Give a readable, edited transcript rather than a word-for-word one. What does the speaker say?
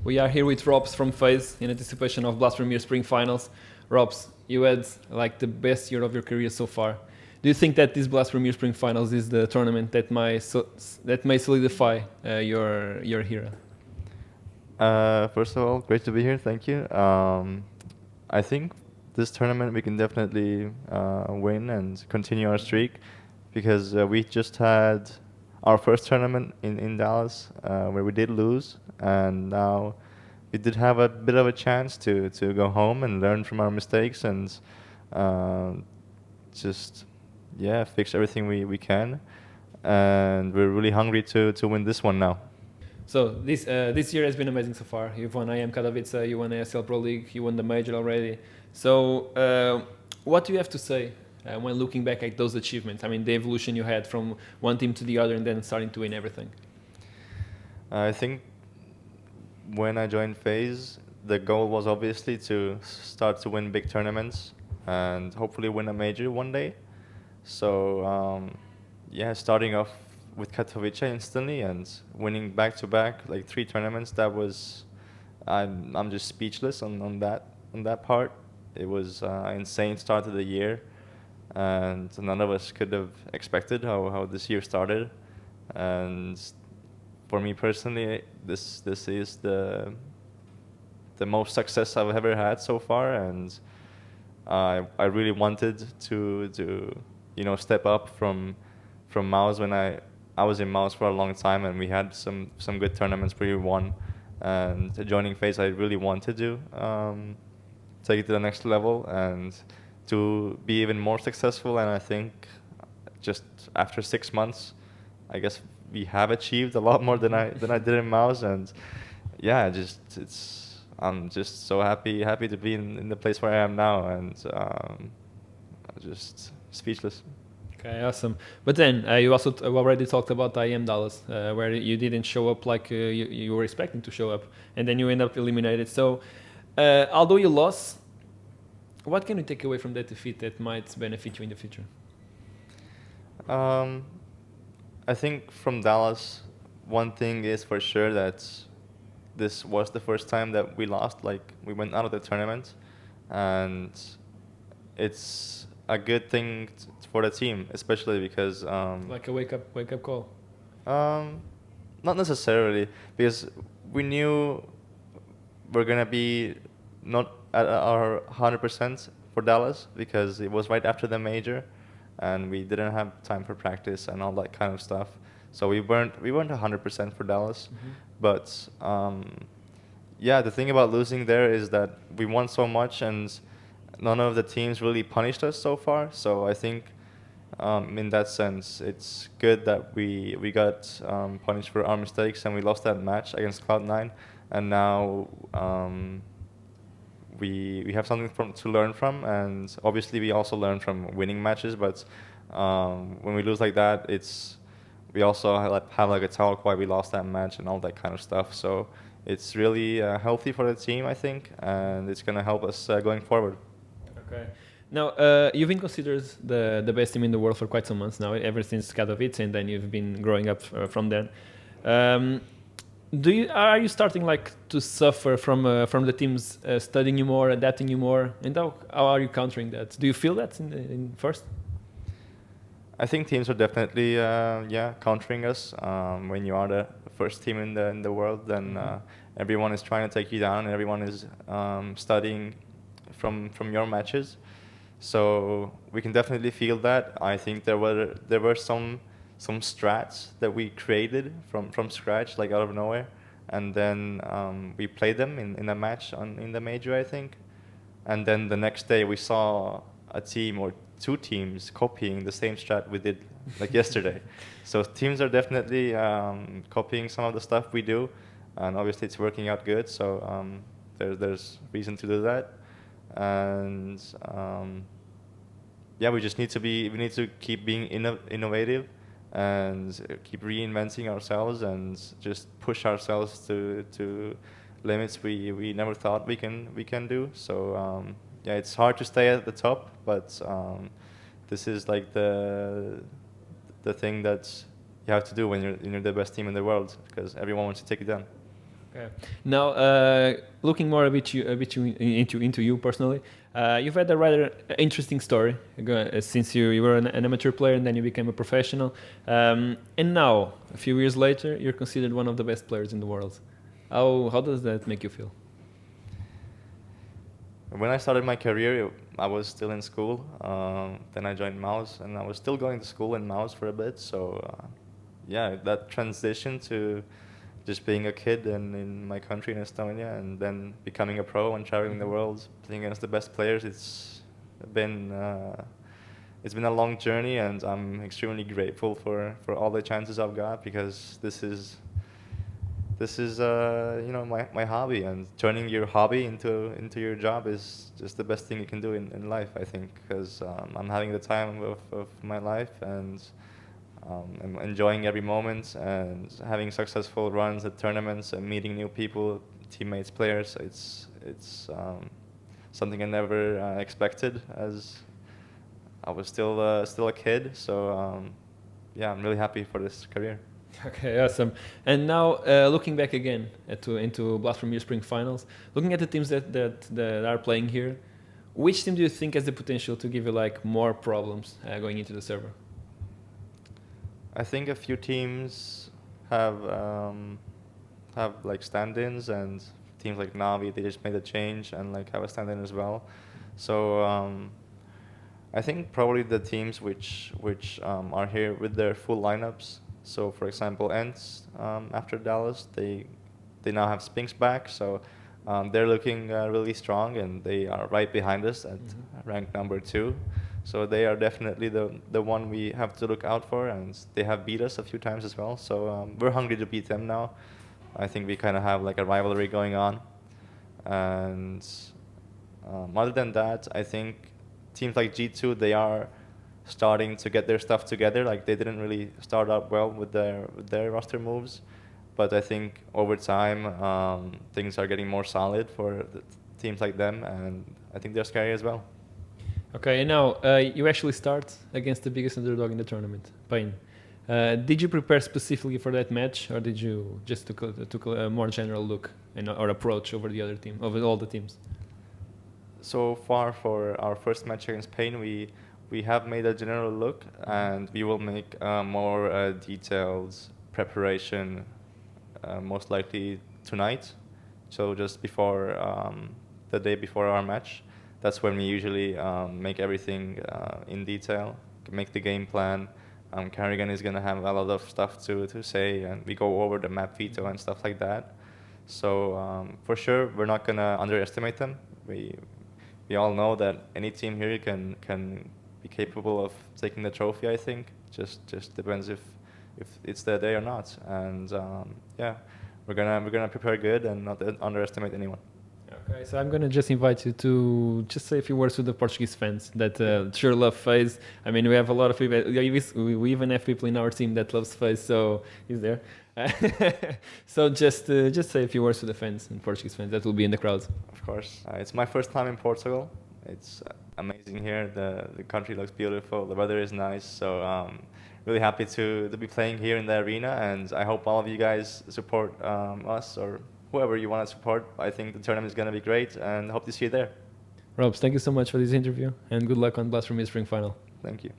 We are here with ropz from FaZe in anticipation of Blast Premier Spring Finals. ropz, you had like the best year of your career so far. Do you think that this Blast Premier Spring Finals is the tournament that may solidify your hero? First of all, great to be here. Thank you. I think this tournament we can definitely win and continue our streak because we just had our first tournament in Dallas where we did lose, and now we did have a bit of a chance to go home and learn from our mistakes and uh, just fix everything we can. And we're really hungry to win this one now. So this year has been amazing so far. You've won IM Katowice, you won ASL Pro League, you won the major already. So what do you have to say when looking back at those achievements? I mean, the evolution you had from one team to the other and then starting to win everything. I think when I joined FaZe, the goal was obviously to start to win big tournaments and hopefully win a major one day. So starting off with Katowice instantly and winning back to back like 3 tournaments, that was I'm just speechless on that part. It was insane start of the year, and none of us could have expected how this year started. And for me personally, this is the most success I've ever had so far, and I really wanted to step up from Mouse when I was in Mouse for a long time, and we had some good tournaments where we won. And joining FaZe, I really wanted to take it to the next level and to be even more successful. And I think just after 6 months, I guess we have achieved a lot more than I did in Mouse. And yeah, I'm just so happy to be in the place where I am now, and just speechless. Okay, awesome. But then you also already talked about IM Dallas, where you didn't show up like you were expecting to show up, and then you end up eliminated. So, although you lost, what can you take away from that defeat that might benefit you in the future? I think from Dallas, one thing is for sure that this was the first time that we lost. Like, we went out of the tournament, and it's a good thing for the team, especially because Like a wake up call. not necessarily, because we knew we're gonna be not at our 100% for Dallas because it was right after the major, and we didn't have time for practice and all that kind of stuff. So we weren't 100% for Dallas, but the thing about losing there is that we won so much and none of the teams really punished us so far. So I think in that sense, it's good that we got punished for our mistakes and we lost that match against Cloud9, and now we have something to learn from, and obviously we also learn from winning matches. But when we lose like that, we also have like a talk why we lost that match and all that kind of stuff. So it's really healthy for the team, I think, and it's gonna help us going forward. Okay. Now, you've been considered the best team in the world for quite some months now, ever since Katowice, and then you've been growing up from there. Are you starting like to suffer from the teams studying you more, adapting you more, and how are you countering that? Do you feel that in first? I think teams are definitely countering us. When you are the first team in the world, then everyone is trying to take you down, and everyone is studying from your matches. So we can definitely feel that. I think there were some strats that we created from scratch, like out of nowhere, and then we played them in a match in the major, I think. And then the next day we saw a team or 2 teams copying the same strat we did like yesterday. So teams are definitely copying some of the stuff we do, and obviously it's working out good. So there's reason to do that. And we just need to keep being innovative and keep reinventing ourselves and just push ourselves to limits we never thought we can do. So it's hard to stay at the top, but this is like the thing that you have to do when you're the best team in the world, because everyone wants to take you down. Okay. Now, looking more into you personally, you've had a rather interesting story since you were an amateur player and then you became a professional, and now a few years later you're considered one of the best players in the world. How does that make you feel? When I started my career, I was still in school. Then I joined Mouse, and I was still going to school in Mouse for a bit. So, yeah, that transition to just being a kid and in my country in Estonia, and then becoming a pro and traveling the world, playing against the best players, been it's been a long journey, and I'm extremely grateful for all the chances I've got, because this is my hobby, and turning your hobby into your job is just the best thing you can do in life, I think, because I'm having the time of my life, and I'm enjoying every moment and having successful runs at tournaments and meeting new people, teammates, players. It's something I never expected, as I was still a kid. So yeah, I'm really happy for this career. Okay, awesome. And now, looking back again into Blast from Your Spring Finals, looking at the teams that are playing here, which team do you think has the potential to give you like more problems going into the server? I think a few teams have like stand-ins, and teams like Navi, they just made a change and like have a stand-in as well. So I think probably the teams which are here with their full lineups. So for example, Ents, after Dallas, they now have Spinks back, so they're looking really strong, and they are right behind us at rank number 2. So they are definitely the one we have to look out for, and they have beat us a few times as well. So we're hungry to beat them now. I think we kind of have like a rivalry going on. And other than that, I think teams like G2, they are starting to get their stuff together. Like, they didn't really start out well with their roster moves, but I think over time things are getting more solid for the teams like them, and I think they're scary as well. Okay, and now you actually start against the biggest underdog in the tournament, Pain. Did you prepare specifically for that match, or did you just took a more general look or approach over the other team, over all the teams? So far for our first match against Pain, we have made a general look, and we will make more detailed preparation most likely tonight. So just before the day before our match, that's when we usually make everything in detail, make the game plan. Carrigan is going to have a lot of stuff to say, and we go over the map veto and stuff like that. So for sure, we're not going to underestimate them. We all know that any team here can be capable of taking the trophy, I think. Just depends if it's their day or not. And yeah, we're gonna prepare good and not underestimate anyone. Okay, so I'm gonna just invite you to just say a few words to the Portuguese fans that sure love FaZe. I mean, we have a lot of people. We even have people in our team that loves FaZe, so he's there. So just say a few words to the fans and Portuguese fans that will be in the crowd. Of course, it's my first time in Portugal. It's amazing here. The country looks beautiful. The weather is nice. So really happy to be playing here in the arena, and I hope all of you guys support us, or whoever you want to support. I think the tournament is going to be great, and hope to see you there. ropz, thank you so much for this interview, and good luck on Blast from Your Spring Final. Thank you.